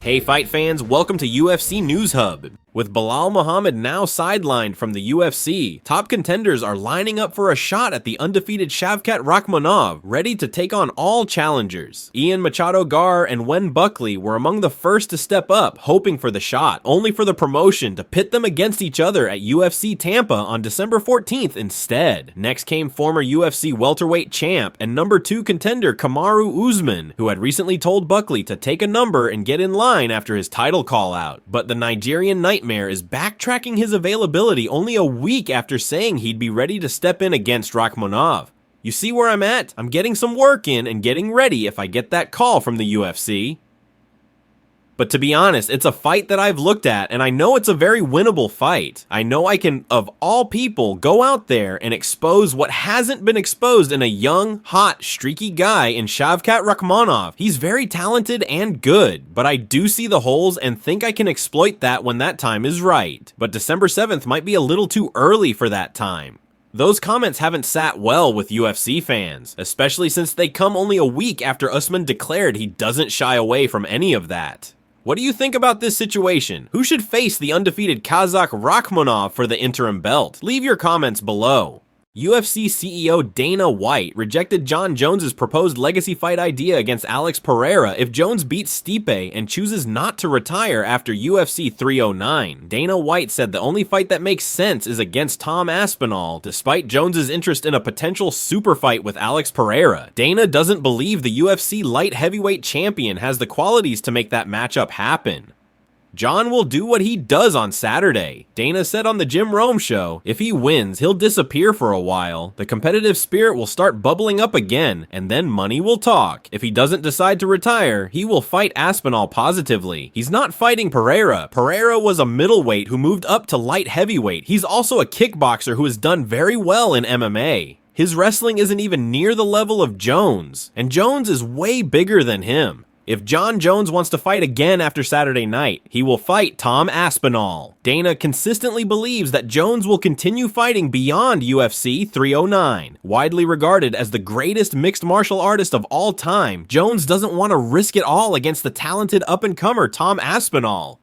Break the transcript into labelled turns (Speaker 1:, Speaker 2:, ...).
Speaker 1: Hey fight fans, welcome to UFC News Hub. With Belal Muhammad now sidelined from the UFC, top contenders are lining up for a shot at the undefeated Shavkat Rakhmonov, ready to take on all challengers. Ian Machado Gar and Wen Buckley were among the first to step up, hoping for the shot, only for the promotion to pit them against each other at UFC Tampa on December 14th instead. Next came former UFC welterweight champ and number 2 contender Kamaru Usman, who had recently told Buckley to take a number and get in line after his title call out. But the Nigerian Nightmare is backtracking his availability only a week after saying he'd be ready to step in against Rakhmonov. You see where I'm at? I'm getting some work in and getting ready if I get that call from the UFC. But to be honest, it's a fight that I've looked at, and I know it's a very winnable fight. I know I can, of all people, go out there and expose what hasn't been exposed in a young, hot, streaky guy in Shavkat Rakhmonov. He's very talented and good, but I do see the holes and think I can exploit that when that time is right. But December 7th might be a little too early for that time. Those comments haven't sat well with UFC fans, especially since they come only a week after Usman declared he doesn't shy away from any of that. What do you think about this situation? Who should face the undefeated Kazakh Rakhmonov for the interim belt? Leave your comments below. UFC CEO Dana White rejected Jon Jones' proposed legacy fight idea against Alex Pereira if Jones beats Stipe and chooses not to retire after UFC 309. Dana White said the only fight that makes sense is against Tom Aspinall, despite Jones' interest in a potential super fight with Alex Pereira. Dana doesn't believe the UFC light heavyweight champion has the qualities to make that matchup happen. Jon will do what he does on Saturday. Dana said on the Jim Rome show, if he wins, he'll disappear for a while. The competitive spirit will start bubbling up again, and then money will talk. If he doesn't decide to retire, he will fight Aspinall positively. He's not fighting Pereira. Pereira was a middleweight who moved up to light heavyweight. He's also a kickboxer who has done very well in MMA. His wrestling isn't even near the level of Jones, and Jones is way bigger than him. If Jon Jones wants to fight again after Saturday night, he will fight Tom Aspinall. Dana consistently believes that Jones will continue fighting beyond UFC 309. Widely regarded as the greatest mixed martial artist of all time, Jones doesn't want to risk it all against the talented up-and-comer Tom Aspinall.